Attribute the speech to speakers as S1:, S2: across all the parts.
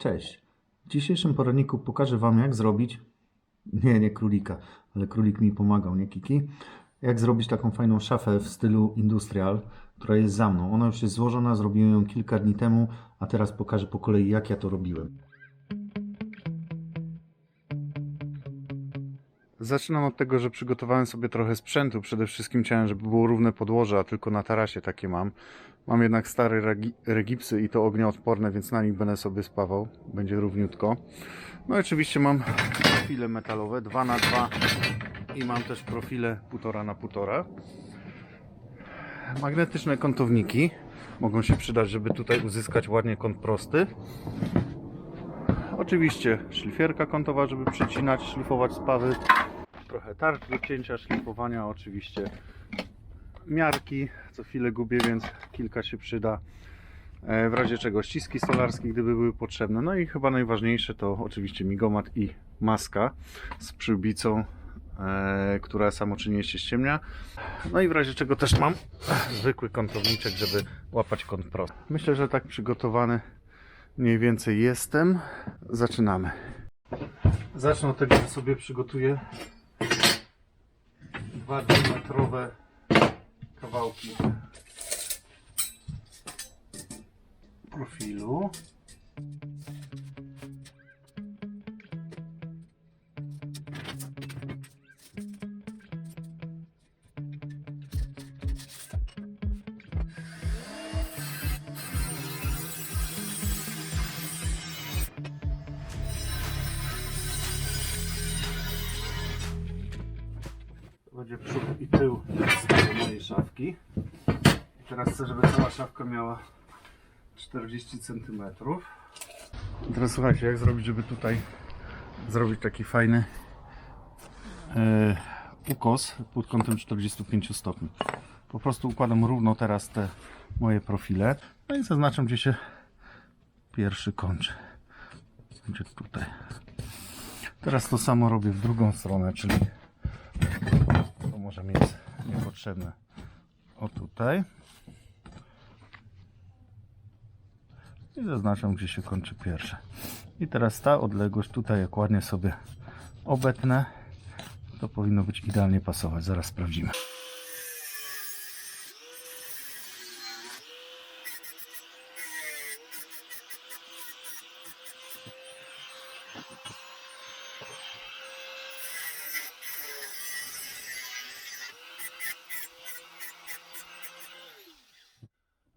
S1: Cześć. W dzisiejszym poradniku pokażę Wam, jak zrobić, nie królika, ale królik mi pomagał, nie Kiki, jak zrobić taką fajną szafę w stylu industrial, która jest za mną. Ona już jest złożona, zrobiłem ją kilka dni temu, a teraz pokażę po kolei, jak ja to robiłem. Zaczynam od tego, że przygotowałem sobie trochę sprzętu. Przede wszystkim chciałem, żeby było równe podłoże, a tylko na tarasie takie mam. Mam jednak stare regipsy i to ognioodporne, więc na nich będę sobie spawał. Będzie równiutko. No i oczywiście mam profile metalowe 2x2 i mam też profile 1,5x1,5. Magnetyczne kątowniki mogą się przydać, żeby tutaj uzyskać ładnie kąt prosty. Oczywiście szlifierka kątowa, żeby przycinać, szlifować spawy. Trochę tarcz do cięcia, szlifowania, oczywiście miarki, co chwilę gubię, więc kilka się przyda. W razie czego ściski stolarskie, gdyby były potrzebne. No i chyba najważniejsze to oczywiście migomat i maska z przybicą, która samoczynnie się ściemnia. No i w razie czego też mam zwykły kątowniczek, żeby łapać kąt prosty. Myślę, że tak przygotowany mniej więcej jestem. Zaczynamy. Zacznę od tego, że sobie przygotuję 2-metrowe kawałki profilu. To będzie przód i tył z mojej szafki. I teraz chcę, żeby cała szafka miała 40 cm. Teraz słuchajcie, jak zrobić, żeby tutaj zrobić taki fajny ukos pod kątem 45 stopni. Po prostu układam równo teraz te moje profile. No i zaznaczam, gdzie się pierwszy kończy. Będzie tutaj. Teraz to samo robię w drugą stronę, czyli to może mi jest niepotrzebne. O tutaj. I zaznaczam, gdzie się kończy pierwsze. I teraz ta odległość tutaj, jak ładnie sobie obetnę, to powinno być idealnie pasować. Zaraz sprawdzimy.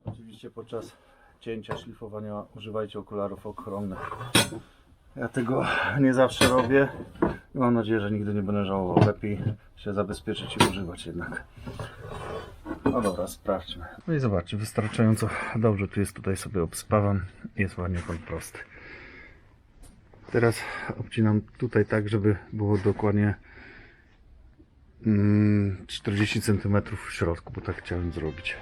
S1: Oczywiście podczas cięcia, szlifowania używajcie okularów ochronnych. Ja tego nie zawsze robię i mam nadzieję, że nigdy nie będę żałował. Lepiej się zabezpieczyć i używać jednak. No dobra, sprawdźmy. No i zobaczcie, wystarczająco dobrze tu jest, tutaj sobie obspawam. Jest ładnie kąt prosty. Teraz obcinam tutaj tak, żeby było dokładnie 40 cm w środku, bo tak chciałem zrobić.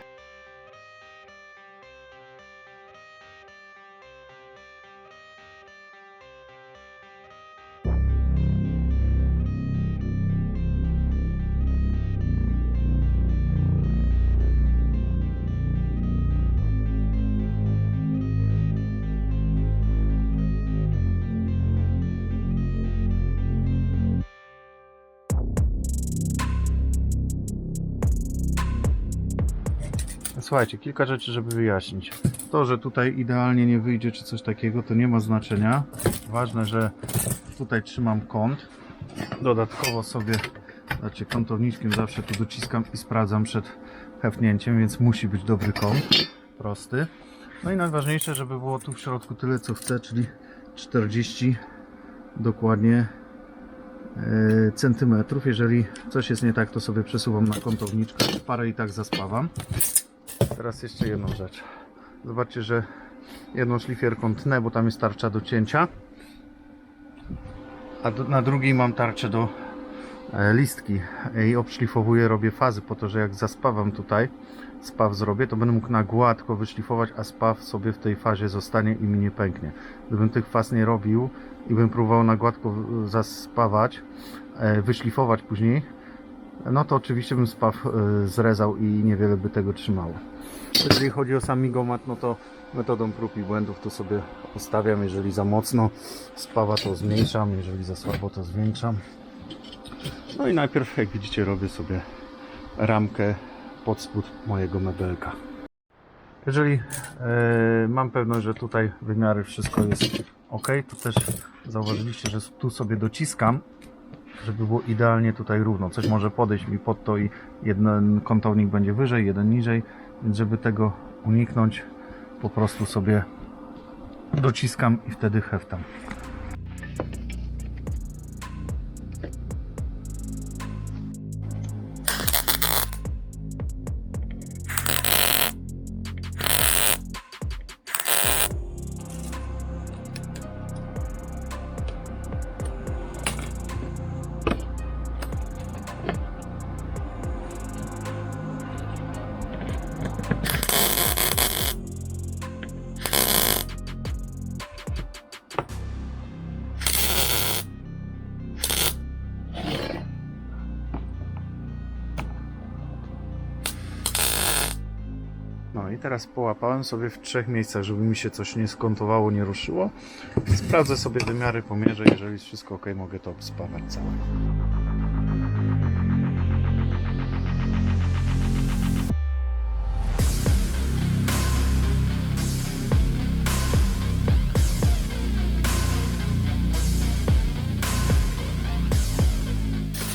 S1: Słuchajcie, kilka rzeczy, żeby wyjaśnić. To, że tutaj idealnie nie wyjdzie czy coś takiego, to nie ma znaczenia. Ważne, że tutaj trzymam kąt. Dodatkowo sobie, znaczy kątowniczkiem zawsze tu dociskam i sprawdzam przed hefnięciem, więc musi być dobry kąt, prosty. No i najważniejsze, żeby było tu w środku tyle co chcę, czyli 40 dokładnie centymetrów. Jeżeli coś jest nie tak, to sobie przesuwam na kątowniczkę, parę i tak zaspawam. Teraz jeszcze jedną rzecz. Zobaczcie, że jedną szlifierką tnę, bo tam jest tarcza do cięcia, a na drugiej mam tarczę do listki i obszlifowuję, robię fazy po to, że jak zaspawam tutaj, spaw zrobię, to będę mógł na gładko wyszlifować, a spaw sobie w tej fazie zostanie i mi nie pęknie. Gdybym tych faz nie robił i bym próbował na gładko zaspawać, wyszlifować później, no to oczywiście bym spaw zrezał i niewiele by tego trzymało. Jeżeli chodzi o sam migomat, no to Metodą prób i błędów to sobie ustawiam. Jeżeli za mocno spawa, to zmniejszam, jeżeli za słabo, to zwiększam. No i najpierw, jak widzicie, robię sobie ramkę pod spód mojego mebelka. Jeżeli mam pewność, że tutaj wymiary wszystko jest ok, to też zauważyliście, że tu sobie dociskam, żeby było idealnie tutaj równo. Coś może podejść mi pod to i jeden kątownik będzie wyżej, jeden niżej, więc żeby tego uniknąć, po prostu sobie dociskam i wtedy heftam. No i teraz połapałem sobie w 3 miejscach, żeby mi się coś nie skątowało, nie ruszyło. Sprawdzę sobie wymiary, pomierzę, jeżeli jest wszystko ok, mogę to obspawać całe.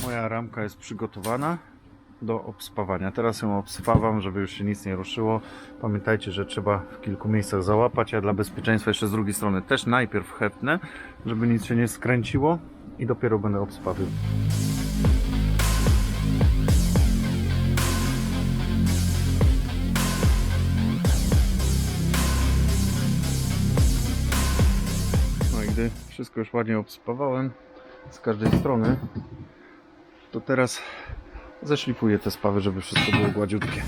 S1: Moja ramka jest przygotowana do obspawania. Teraz ją obspawam, żeby już się nic nie ruszyło. Pamiętajcie, że trzeba w kilku miejscach załapać, a dla bezpieczeństwa jeszcze z drugiej strony też najpierw hepnę, żeby nic się nie skręciło i dopiero będę obspawywał. No i gdy wszystko już ładnie obspawałem z każdej strony, to teraz zeszlifuję te spawy, żeby wszystko było gładziutkie.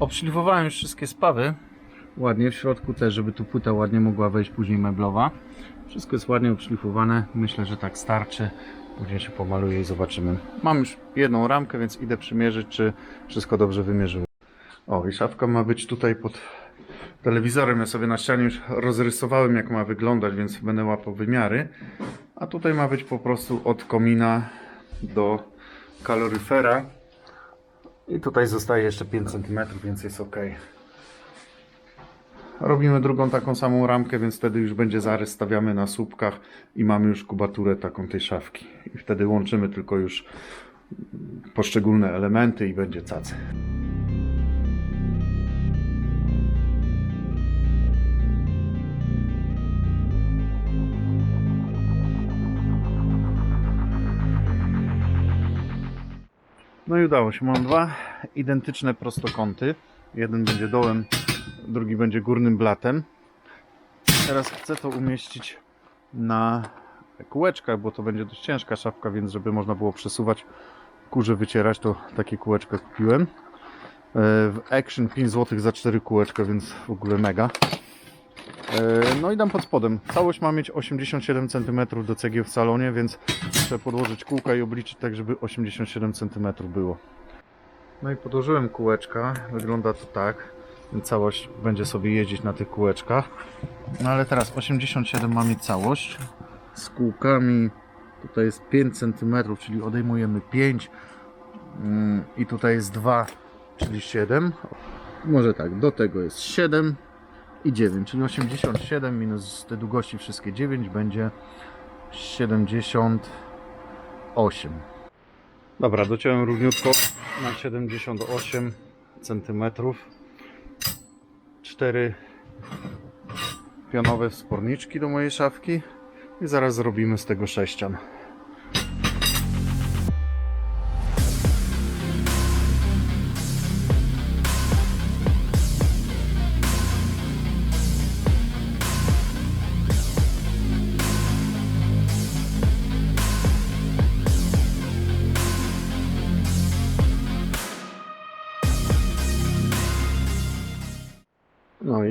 S1: Obszlifowałem już wszystkie spawy ładnie, w środku też, żeby tu płyta ładnie mogła wejść później meblowa. Wszystko jest ładnie obszlifowane, myślę, że tak starczy. Później się pomaluję i zobaczymy. Mam już jedną ramkę, więc idę przymierzyć, czy wszystko dobrze wymierzyło. O, i szafka ma być tutaj pod telewizorem. Ja sobie na ścianie już rozrysowałem, jak ma wyglądać, więc będę łapał wymiary. A tutaj ma być po prostu od komina do kaloryfera. I tutaj zostaje jeszcze 5 cm, więc jest ok. Robimy drugą taką samą ramkę, więc wtedy już będzie zarys, stawiamy na słupkach i mamy już kubaturę taką tej szafki. I wtedy łączymy tylko już poszczególne elementy i będzie cacy. No i udało się. Mam dwa identyczne prostokąty. Jeden będzie dołem, drugi będzie górnym blatem. Teraz chcę to umieścić na kółeczkach, bo to będzie dość ciężka szafka, więc żeby można było przesuwać, kurze wycierać, to takie kółeczka kupiłem. W Action 5 zł za 4 kółeczka, więc w ogóle mega. No i dam pod spodem. Całość ma mieć 87 cm do cegieł w salonie, więc trzeba podłożyć kółka i obliczyć tak, żeby 87 cm było. No i podłożyłem kółeczka. Wygląda to tak. Całość będzie sobie jeździć na tych kółeczkach. No ale teraz 87 ma mieć całość. Z kółkami tutaj jest 5 cm, czyli odejmujemy 5. I tutaj jest 2, czyli 7. Może tak, do tego jest 7. I 9, czyli 87 minus te długości wszystkie 9 będzie 78. Dobra, dociąłem równiutko na 78 cm. 4 pionowe wsporniczki do mojej szafki i zaraz zrobimy z tego sześcian.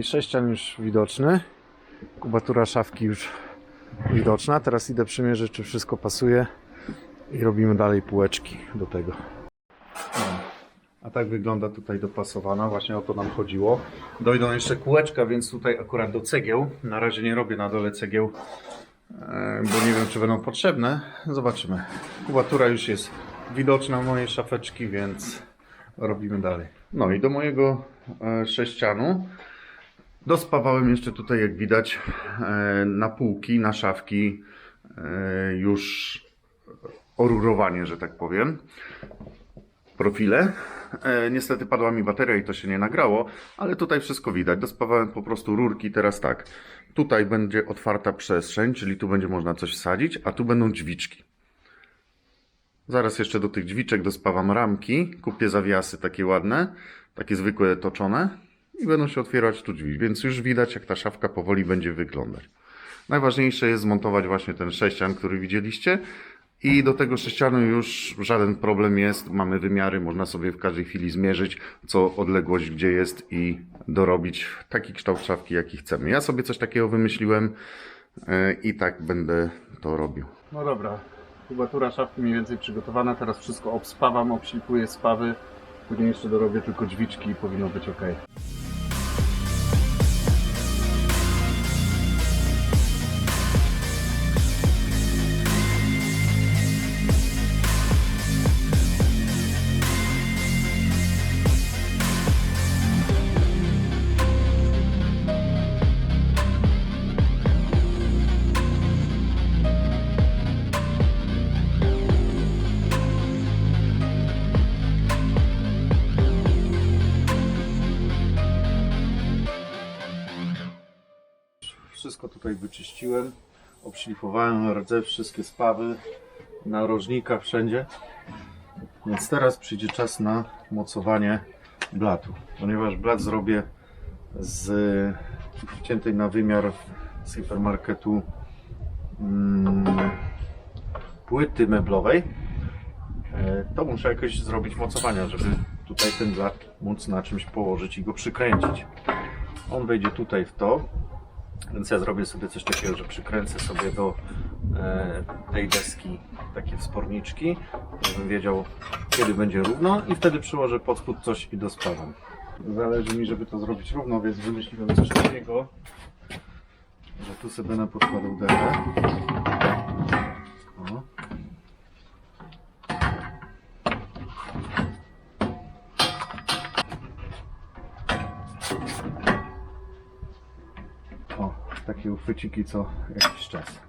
S1: i sześcian już widoczny. Kubatura szafki już widoczna. Teraz idę przymierzyć, czy wszystko pasuje i robimy dalej półeczki do tego. A tak wygląda tutaj dopasowana, właśnie o to nam chodziło. Dojdą jeszcze kółeczka, więc tutaj akurat do cegieł. Na razie nie robię na dole cegieł, bo nie wiem, czy będą potrzebne. Zobaczymy. Kubatura już jest widoczna w mojej szafeczki, więc robimy dalej. No i do mojego sześcianu dospawałem jeszcze tutaj, jak widać, na półki, na szafki już orurowanie, że tak powiem. Profile. Niestety padła mi bateria i to się nie nagrało, ale tutaj wszystko widać. Dospawałem po prostu rurki. Teraz tak, tutaj będzie otwarta przestrzeń, czyli tu będzie można coś wsadzić, a tu będą drzwiczki. Zaraz jeszcze do tych drzwiczek dospawam ramki. Kupię zawiasy takie ładne, takie zwykłe toczone i będą się otwierać tu drzwi, więc już widać, jak ta szafka powoli będzie wyglądać. Najważniejsze jest zmontować właśnie ten sześcian, który widzieliście. I do tego sześcianu już żaden problem jest, mamy wymiary, można sobie w każdej chwili zmierzyć, co odległość gdzie jest i dorobić taki kształt szafki, jaki chcemy. Ja sobie coś takiego wymyśliłem i tak będę to robił. No dobra, kubatura szafki mniej więcej przygotowana, teraz wszystko obspawam, obślipuję spawy, później jeszcze dorobię tylko drzwiczki i powinno być ok. Wszystko tutaj wyczyściłem, obszlifowałem rdze, wszystkie spawy, narożnika wszędzie. Więc teraz przyjdzie czas na mocowanie blatu. Ponieważ blat zrobię z wciętej na wymiar z hipermarketu płyty meblowej, to muszę jakoś zrobić mocowania, żeby tutaj ten blat móc na czymś położyć i go przykręcić. On wejdzie tutaj w to. Więc ja zrobię sobie coś takiego, że przykręcę sobie do tej deski takie wsporniczki, żebym wiedział, kiedy będzie równo i wtedy przyłożę pod spód coś i dospawam. Zależy mi, żeby to zrobić równo, więc wymyśliłem coś takiego, że tu sobie będę podkładał dechę. Takie uchwyciki co jakiś czas.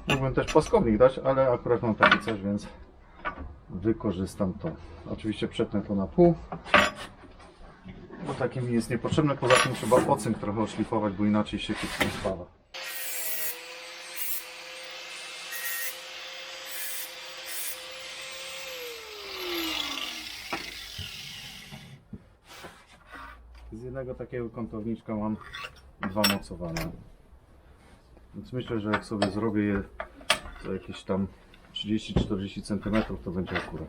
S1: Mógłbym też płaskownik dać, ale akurat mam takie coś, więc wykorzystam to. Oczywiście przetnę to na pół, bo takie mi jest niepotrzebne. Poza tym trzeba ocynk trochę oszlifować, bo inaczej się kiepsko spawa. Z jednego takiego kątowniczka mam dwa mocowane. Więc myślę, że jak sobie zrobię je za jakieś tam 30-40 cm, to będzie akurat.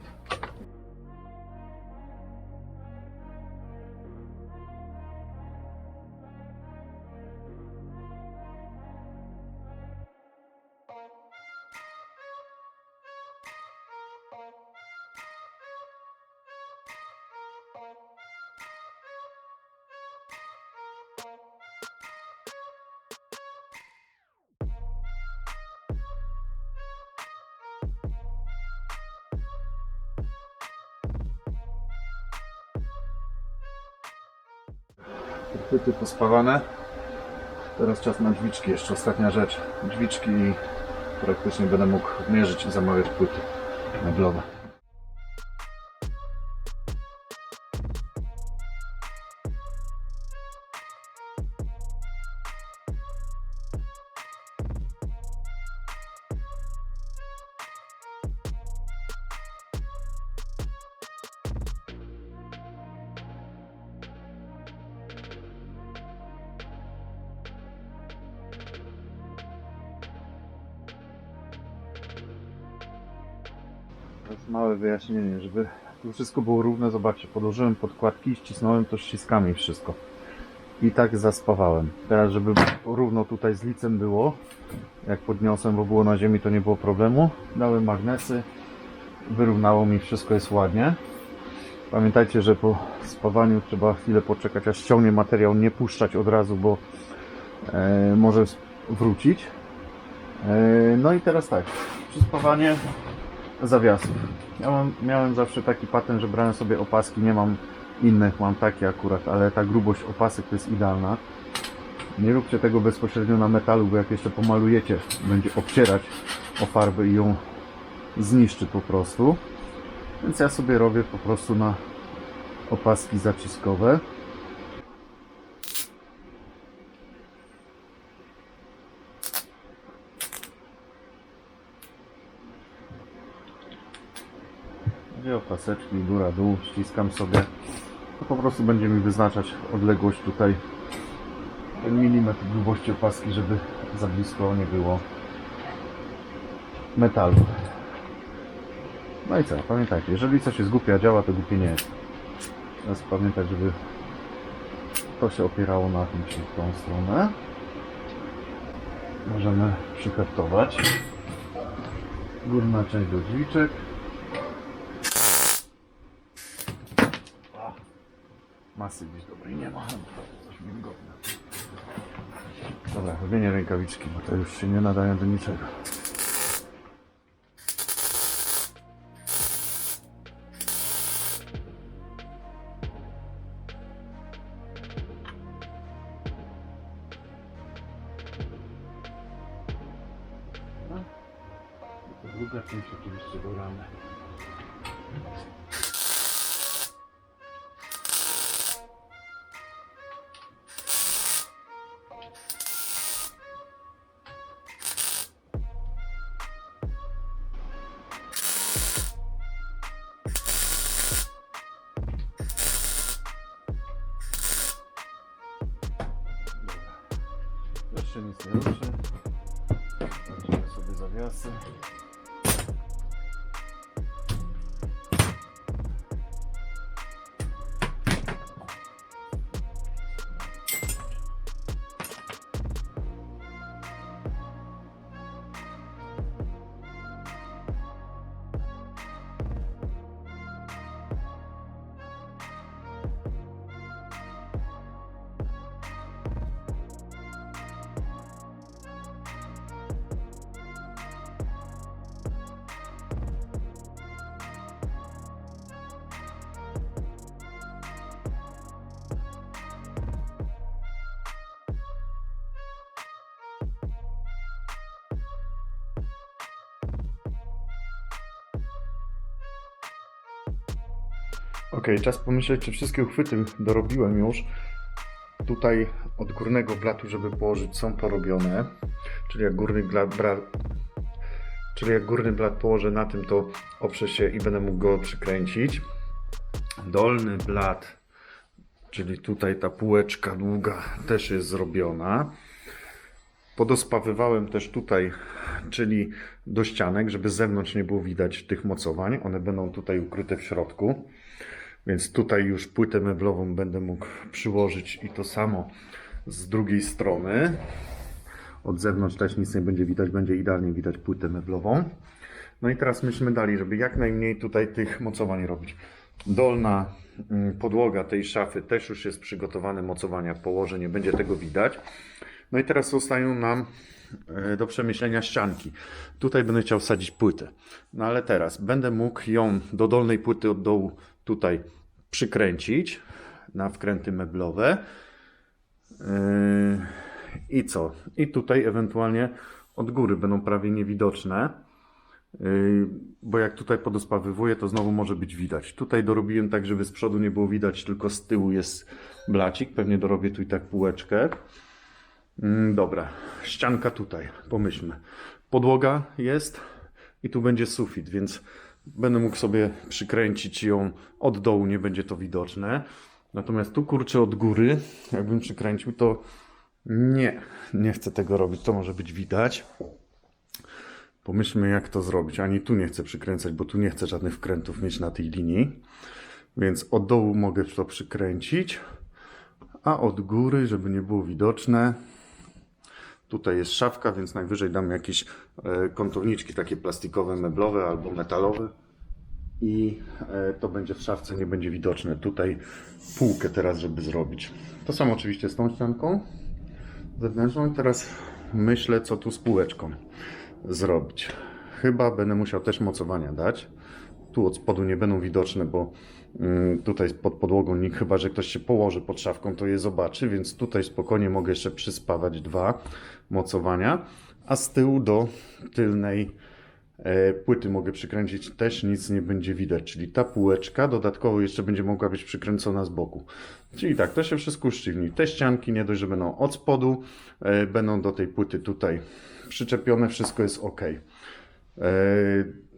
S1: Płyty pospawane. Teraz czas na drzwiczki, jeszcze ostatnia rzecz. Drzwiczki i praktycznie będę mógł mierzyć i zamawiać płyty meblowe. Teraz małe wyjaśnienie, żeby tu wszystko było równe. Zobaczcie, podłożyłem podkładki, ścisnąłem to ściskami wszystko. i tak zaspawałem. Teraz, żeby równo tutaj z licem było, jak podniosłem, bo było na ziemi, to nie było problemu. Dałem magnesy, wyrównało mi, wszystko jest ładnie. Pamiętajcie, że po spawaniu trzeba chwilę poczekać, aż ściągnie materiał, nie puszczać od razu, bo może wrócić. No i teraz tak, przyspawanie zawiasów. Ja miałem zawsze taki patent, że brałem sobie opaski, nie mam innych, mam takie akurat, ale ta grubość opasek to jest idealna. Nie róbcie tego bezpośrednio na metalu, bo jak jeszcze pomalujecie, będzie obcierać o farbę i ją zniszczy po prostu. Więc ja sobie robię po prostu na opaski zaciskowe. Dwie opaseczki, góra, dół, ściskam sobie. To po prostu będzie mi wyznaczać odległość tutaj, ten milimetr długości opaski, żeby za blisko nie było metalu. No i co, pamiętajcie, jeżeli coś jest głupie, a działa, to głupie nie jest. Teraz pamiętać, żeby to się opierało na tym, czyli w tą stronę. Możemy przyheftować. Górna część do drzwiczek. Masy gdzieś dobrej nie ma. Coś mi wygodne. Dobra, wymienię rękawiczki, bo to już się nie nadają do niczego. Druga część oczywiście do ramy. Jeszcze nic nie ruszy. Weźmiemy sobie zawiasy. Ok, czas pomyśleć, czy wszystkie uchwyty dorobiłem już. Tutaj od górnego blatu, żeby położyć, są porobione. Czyli jak górny blat położę na tym, to oprze się i będę mógł go przykręcić. Dolny blat, czyli tutaj ta półeczka długa, też jest zrobiona. Podospawywałem też tutaj, czyli do ścianek, żeby z zewnątrz nie było widać tych mocowań. One będą tutaj ukryte w środku. Więc tutaj już płytę meblową będę mógł przyłożyć i to samo z drugiej strony. Od zewnątrz też nic nie będzie widać, będzie idealnie widać płytę meblową. No i teraz myślmy dalej, żeby jak najmniej tutaj tych mocowań robić. Dolna podłoga tej szafy też już jest przygotowane, mocowania położę, nie będzie tego widać. No i teraz zostają nam do przemyślenia ścianki. Tutaj będę chciał wsadzić płytę. No ale teraz będę mógł ją do dolnej płyty od dołu tutaj przykręcić na wkręty meblowe. I co? I tutaj ewentualnie od góry będą prawie niewidoczne. Bo jak tutaj podospawywuję, to znowu może być widać. Tutaj dorobiłem tak, żeby z przodu nie było widać, tylko z tyłu jest blacik. Pewnie dorobię tu i tak półeczkę. Dobra, ścianka tutaj, pomyślmy. Podłoga jest i tu będzie sufit, więc będę mógł sobie przykręcić ją od dołu, nie będzie to widoczne. Natomiast tu kurczę od góry, jakbym przykręcił, to nie chcę tego robić, to może być widać. Pomyślmy, jak to zrobić. Ani tu nie chcę przykręcać, bo tu nie chcę żadnych wkrętów mieć na tej linii. Więc od dołu mogę to przykręcić. A od góry, żeby nie było widoczne, tutaj jest szafka, więc najwyżej dam jakieś kątowniczki takie plastikowe, meblowe albo metalowe. I to będzie w szafce, nie będzie widoczne. Tutaj półkę teraz, żeby zrobić. To samo oczywiście z tą ścianką zewnętrzną. I teraz myślę, co tu z półeczką zrobić. Chyba będę musiał też mocowania dać. Tu od spodu nie będą widoczne, bo tutaj pod podłogą nikt, chyba że ktoś się położy pod szafką, to je zobaczy, więc tutaj spokojnie mogę jeszcze przyspawać 2 mocowania, a z tyłu do tylnej płyty mogę przykręcić, też nic nie będzie widać, czyli ta półeczka dodatkowo jeszcze będzie mogła być przykręcona z boku. Czyli tak, to się wszystko usztywni. Te ścianki nie dość, że będą od spodu, będą do tej płyty tutaj przyczepione, wszystko jest ok.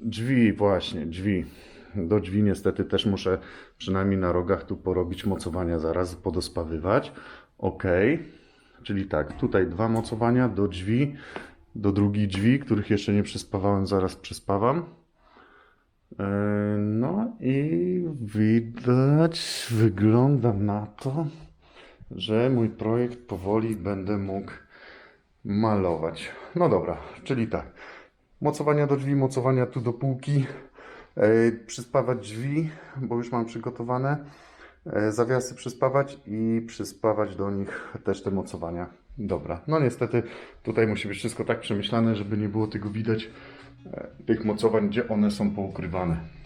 S1: Drzwi właśnie, drzwi. Do drzwi niestety też muszę przynajmniej na rogach tu porobić mocowania, zaraz podospawywać. Ok, czyli tak, tutaj 2 mocowania do drzwi, do drugich drzwi, których jeszcze nie przyspawałem, zaraz przyspawam. No i widać, wygląda na to, że mój projekt powoli będę mógł malować. No dobra, czyli tak, mocowania do drzwi, mocowania tu do półki, przyspawać drzwi, bo już mam przygotowane, zawiasy przyspawać i przyspawać do nich też te mocowania. Dobra, no niestety tutaj musi być wszystko tak przemyślane, żeby nie było tego widać, tych mocowań, gdzie one są poukrywane.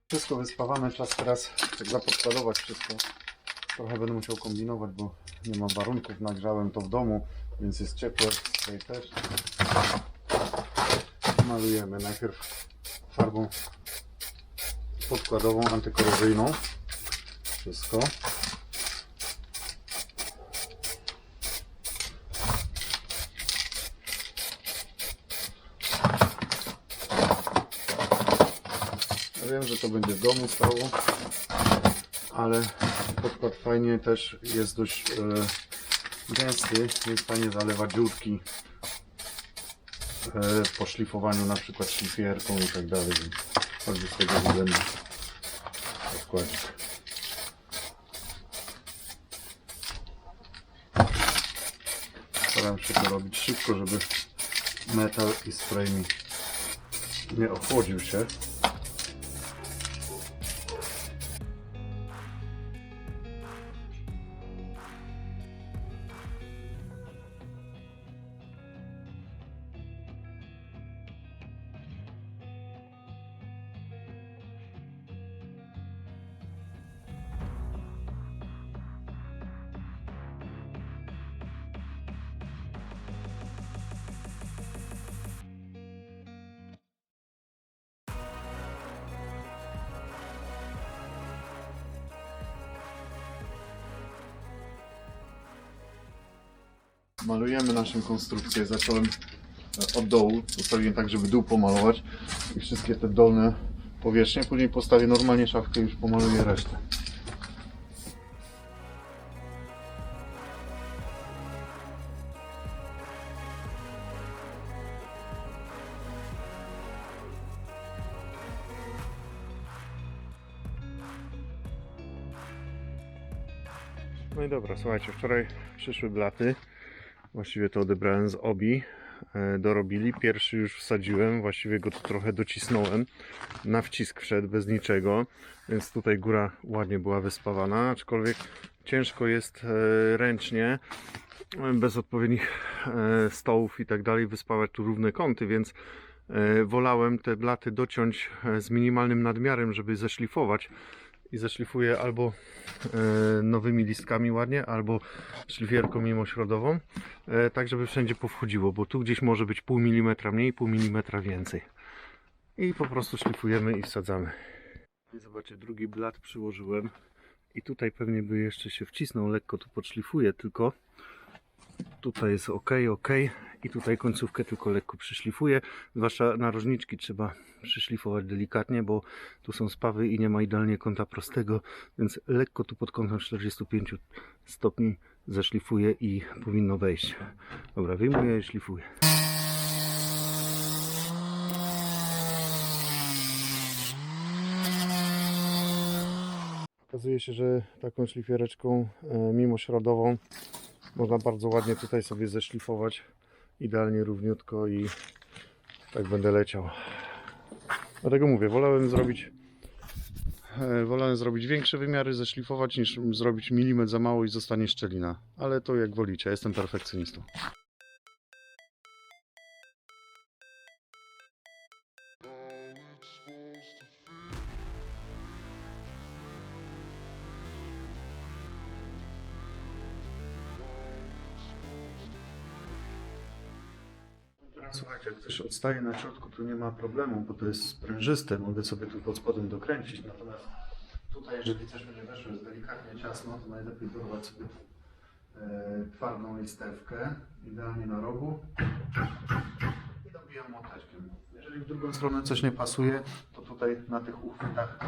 S1: Wszystko wyspawane, czas teraz tak zapodkładować wszystko. Trochę będę musiał kombinować, bo nie mam warunków. Nagrzałem to w domu, więc jest ciepłe. Tutaj też. Malujemy najpierw farbą podkładową, antykorozyjną. Wszystko. Ja wiem, że to będzie w domu stało, ale podkład fajnie też jest dość gęsty, więc fajnie zalewa dziurki po szlifowaniu, na przykład szlifierką i tak dalej. Choćby z tego względu podkładzik. Staram się to robić szybko, żeby metal i spray mi nie ochłodził się. Malujemy naszą konstrukcję. Zacząłem od dołu, postawiłem tak, żeby dół pomalować i wszystkie te dolne powierzchnie. Później postawię normalnie szafkę i już pomaluję resztę. No i dobra, słuchajcie, wczoraj przyszły blaty. Właściwie to odebrałem z Obi. Dorobili. Pierwszy już wsadziłem, właściwie go tu trochę docisnąłem. Na wcisk wszedł bez niczego, więc tutaj góra ładnie była wyspawana, aczkolwiek ciężko jest ręcznie, bez odpowiednich stołów i tak dalej, wyspawać tu równe kąty, więc wolałem te blaty dociąć z minimalnym nadmiarem, żeby zeszlifować. I zeszlifuję albo nowymi listkami ładnie, albo szlifierką mimośrodową, tak żeby wszędzie powchodziło, bo tu gdzieś może być pół milimetra mniej, pół milimetra więcej. I po prostu szlifujemy i wsadzamy. I zobaczcie, drugi blat przyłożyłem i tutaj pewnie by jeszcze się wcisnął, lekko tu podszlifuję, tylko tutaj jest ok i tutaj końcówkę tylko lekko przyszlifuję, zwłaszcza narożniczki trzeba przyszlifować delikatnie, bo tu są spawy i nie ma idealnie kąta prostego, więc lekko tu pod kątem 45 stopni zeszlifuję i powinno wejść. Dobra, wyjmuję i szlifuję. Okazuje się, że taką szlifiereczką mimośrodową można bardzo ładnie tutaj sobie zeszlifować, idealnie równiutko i tak będę leciał. Dlatego mówię, wolałem zrobić większe wymiary, zeszlifować, niż zrobić milimetr za mało i zostanie szczelina. Ale to jak wolicie, jestem perfekcjonistą. Słuchajcie, jak ktoś odstaje na środku, to nie ma problemu, bo to jest sprężyste, mogę sobie tu pod spodem dokręcić, natomiast tutaj, jeżeli coś będzie weszło, jest delikatnie ciasno, to najlepiej dorwać sobie twardą listewkę, idealnie na rogu i dobijam młoteczkiem. Jeżeli w drugą stronę coś nie pasuje, to tutaj na tych uchwytach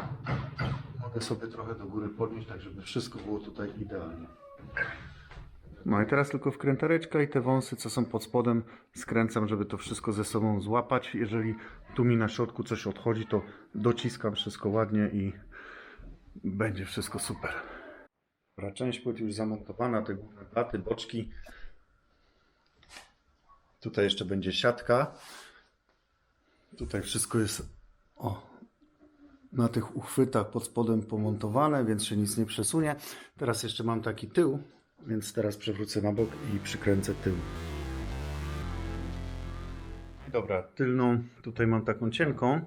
S1: mogę sobie trochę do góry podnieść, tak żeby wszystko było tutaj idealnie. No i teraz tylko wkrętareczka i te wąsy, co są pod spodem, skręcam, żeby to wszystko ze sobą złapać. Jeżeli tu mi na środku coś odchodzi, to dociskam wszystko ładnie i będzie wszystko super. Dobra, część płyt już zamontowana, te główne blaty, boczki. Tutaj jeszcze będzie siatka. Tutaj wszystko jest na tych uchwytach pod spodem pomontowane, więc się nic nie przesunie. Teraz jeszcze mam taki tył. Więc teraz przewrócę na bok i przykręcę tył. Dobra, tylną tutaj mam taką cienką.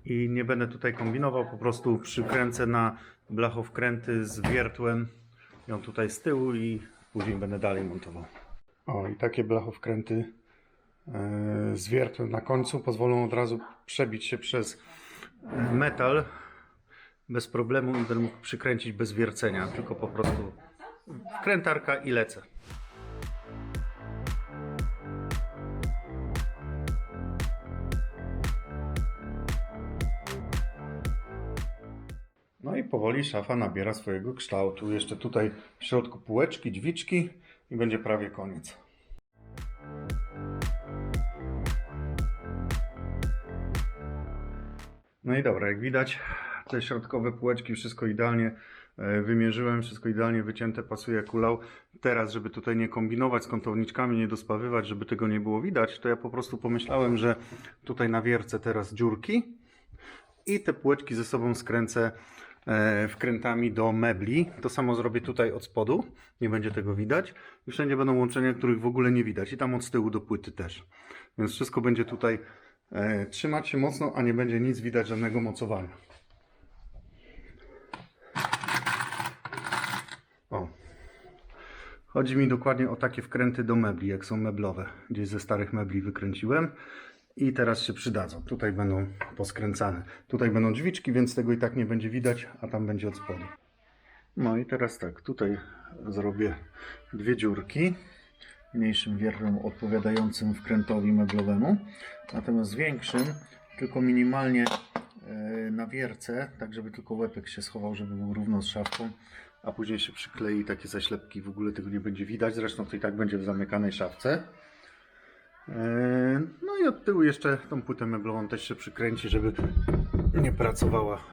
S1: I nie będę tutaj kombinował, po prostu przykręcę na blachowkręty z wiertłem ją tutaj z tyłu i później będę dalej montował. I takie blachowkręty z wiertłem na końcu pozwolą od razu przebić się przez metal bez problemu i będę mógł przykręcić bez wiercenia, tylko po prostu wkrętarka i lecę. No i powoli szafa nabiera swojego kształtu. Jeszcze tutaj w środku półeczki, drzwiczki i będzie prawie koniec. No i dobra, jak widać, te środkowe półeczki wszystko idealnie wymierzyłem, wszystko idealnie wycięte, pasuje jak ulał. Teraz, żeby tutaj nie kombinować z kątowniczkami, nie dospawywać, żeby tego nie było widać, to ja po prostu pomyślałem, że tutaj nawiercę teraz dziurki i te półeczki ze sobą skręcę wkrętami do mebli. To samo zrobię tutaj od spodu, nie będzie tego widać. I wszędzie będą łączenia, których w ogóle nie widać. I tam od z tyłu do płyty też. Więc wszystko będzie tutaj trzymać się mocno, a nie będzie nic widać, żadnego mocowania. Chodzi mi dokładnie o takie wkręty do mebli, jak są meblowe. Gdzieś ze starych mebli wykręciłem i teraz się przydadzą. Tutaj będą poskręcane. Tutaj będą drzwiczki, więc tego i tak nie będzie widać, a tam będzie od spodu. No i teraz tak, tutaj zrobię dwie dziurki. Mniejszym wiertłem odpowiadającym wkrętowi meblowemu. Natomiast większym, tylko minimalnie na wiercę, tak żeby tylko łepek się schował, żeby był równo z szafką. A później się przyklei takie zaślepki, w ogóle tego nie będzie widać, zresztą to i tak będzie w zamykanej szafce. No i od tyłu jeszcze tą płytę meblową też się przykręci, żeby nie pracowała.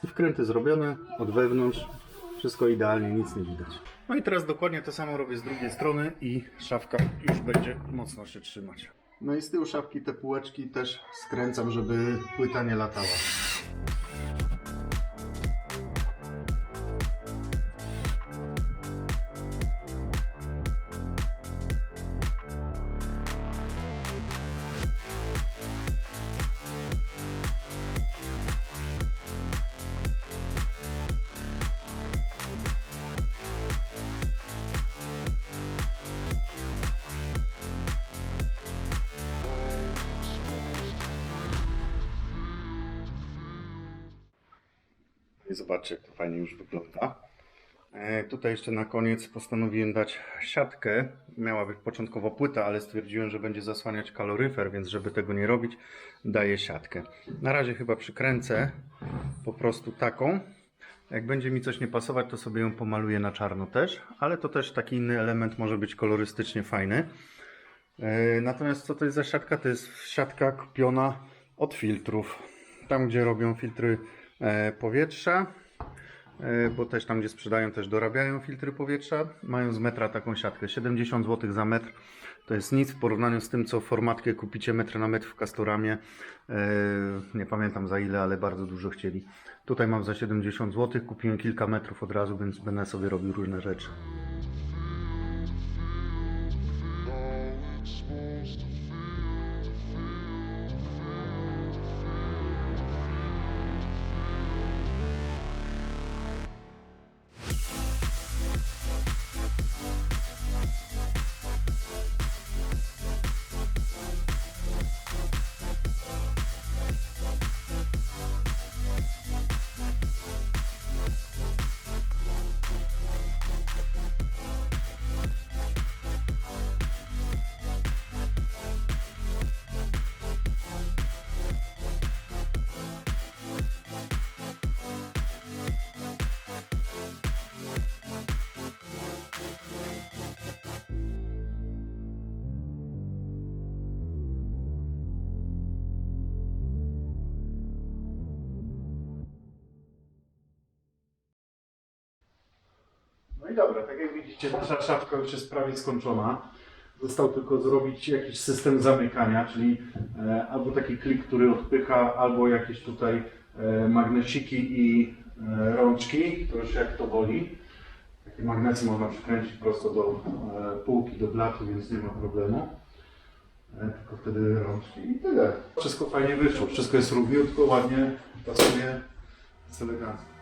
S1: Wkręty zrobione od wewnątrz, wszystko idealnie, nic nie widać. No i teraz dokładnie to samo robię z drugiej strony i szafka już będzie mocno się trzymać. No i z tyłu szafki te półeczki też skręcam, żeby płyta nie latała. I zobaczcie, jak to fajnie już wygląda. Tutaj jeszcze na koniec postanowiłem dać siatkę. Miała być początkowo płyta, ale stwierdziłem, że będzie zasłaniać kaloryfer, więc żeby tego nie robić, daję siatkę. Na razie chyba przykręcę po prostu taką. Jak będzie mi coś nie pasować, to sobie ją pomaluję na czarno też, ale to też taki inny element może być kolorystycznie fajny. Natomiast co to jest za siatka? To jest siatka kupiona od filtrów. Tam, gdzie robią filtry powietrza, bo też tam, gdzie sprzedają, też dorabiają filtry powietrza. Mają z metra taką siatkę. 70 zł za metr. To jest nic w porównaniu z tym, co formatkę kupicie metr na metr w Castoramie. Nie pamiętam za ile, ale bardzo dużo chcieli. Tutaj mam za 70 zł. Kupiłem kilka metrów od razu, więc będę sobie robił różne rzeczy. No i dobra, tak jak widzicie, nasza szafka już jest prawie skończona. Został tylko zrobić jakiś system zamykania, czyli albo taki klik, który odpycha, albo jakieś tutaj magnesiki i rączki, to już jak to woli. Takie magnesy można przykręcić prosto do półki, do blatu, więc nie ma problemu. Tylko wtedy rączki i tyle. Wszystko fajnie wyszło, wszystko jest równiutko, ładnie pasuje, jest elegancko.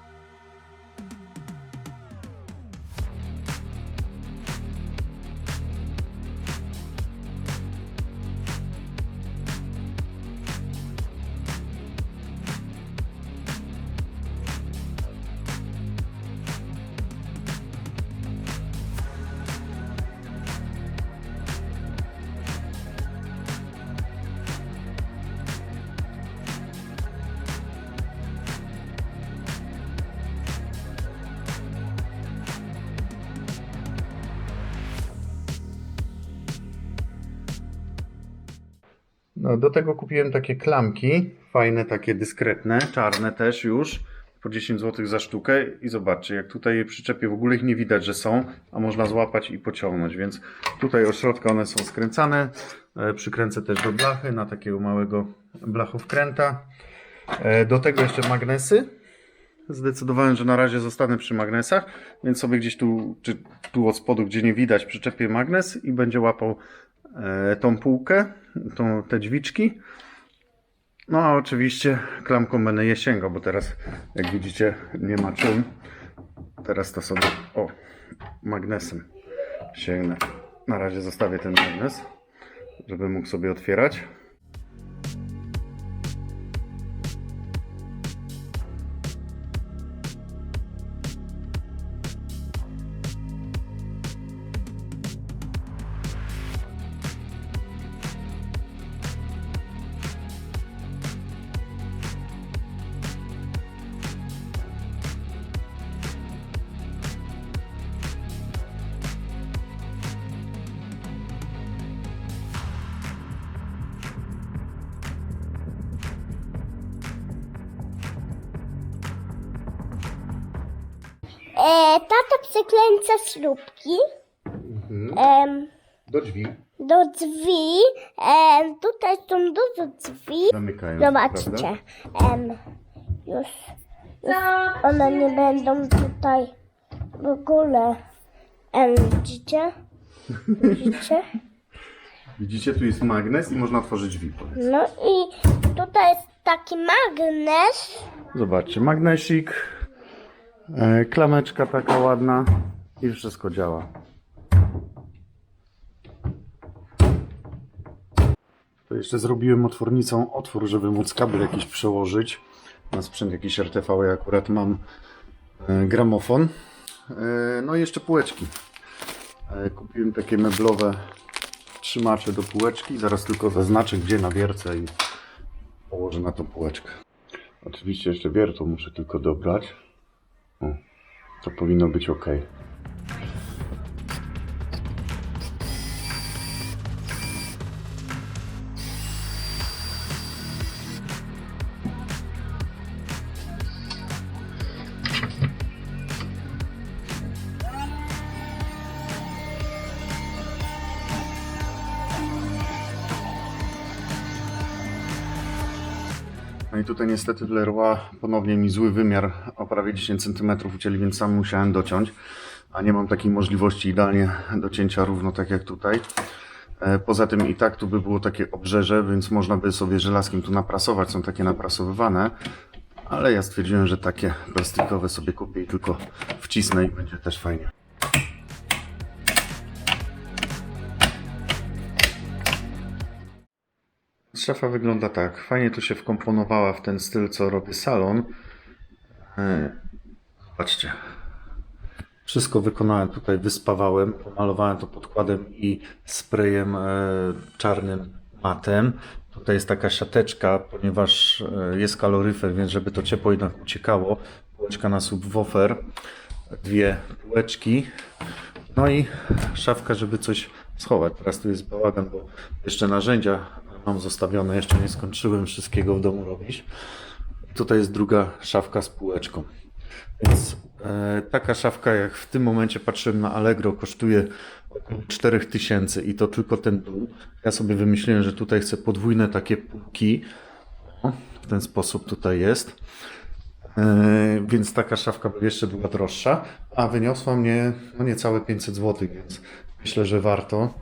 S1: No, do tego kupiłem takie klamki, fajne, takie dyskretne, czarne też już, po 10 zł za sztukę i zobaczcie, jak tutaj je przyczepię, w ogóle ich nie widać, że są, a można złapać i pociągnąć, więc tutaj od środka one są skręcane, przykręcę też do blachy, na takiego małego blachowkręta. Do tego jeszcze magnesy. Zdecydowałem, że na razie zostanę przy magnesach, więc sobie gdzieś tu, czy tu od spodu, gdzie nie widać, przyczepię magnes i będzie łapał tą półkę, te drzwiczki. No a oczywiście klamką będę je sięgał, bo teraz jak widzicie nie ma czym. Teraz to sobie magnesem sięgnę. Na razie zostawię ten magnes, żeby mógł sobie otwierać.
S2: Tata przykręca śrubki
S1: Do drzwi.
S2: do drzwi. Tutaj są dużo drzwi.
S1: Zamykają.
S2: Zobaczcie. Już one nie będą tutaj w ogóle. Widzicie? Widzicie?
S1: Widzicie, tu jest magnes i można otworzyć drzwi. Powiedz.
S2: No i tutaj jest taki magnes.
S1: Zobaczcie, magnesik, klameczka taka ładna i wszystko działa. To jeszcze zrobiłem otwornicą otwór, żeby móc kabel jakiś przełożyć na sprzęt jakiś RTV. Ja akurat mam gramofon. No i jeszcze półeczki. Kupiłem takie meblowe trzymacze do półeczki. Zaraz tylko zaznaczę, gdzie na wiercę i położę na tą półeczkę. Oczywiście jeszcze wiertło muszę tylko dobrać. O, to powinno być ok. No i tutaj niestety w Leroy ponownie mi zły wymiar o prawie 10 cm ucięli, więc sam musiałem dociąć. A nie mam takiej możliwości idealnie docięcia równo tak jak tutaj. Poza tym i tak tu by było takie obrzeże, więc można by sobie żelazkiem tu naprasować, są takie naprasowywane. Ale ja stwierdziłem, że takie plastikowe sobie kupię i tylko wcisnę i będzie też fajnie. Szafa wygląda tak. Fajnie tu się wkomponowała w ten styl, co robi salon. Zobaczcie. Wszystko wykonałem tutaj, wyspawałem, pomalowałem to podkładem i sprayem czarnym matem. Tutaj jest taka siateczka, ponieważ jest kaloryfer, więc żeby to ciepło jednak uciekało. Półeczka na subwoofer, dwie półeczki, no i szafka, żeby coś schować. Teraz tu jest bałagan, bo jeszcze narzędzia mam zostawione, jeszcze nie skończyłem wszystkiego w domu robić. Tutaj jest druga szafka z półeczką. Więc taka szafka, jak w tym momencie patrzyłem na Allegro, kosztuje około 4000 i to tylko ten dół. Ja sobie wymyśliłem, że tutaj chcę podwójne takie półki. O, w ten sposób tutaj jest. Więc taka szafka by jeszcze była droższa, a wyniosła mnie no niecałe 500 zł, więc myślę, że warto.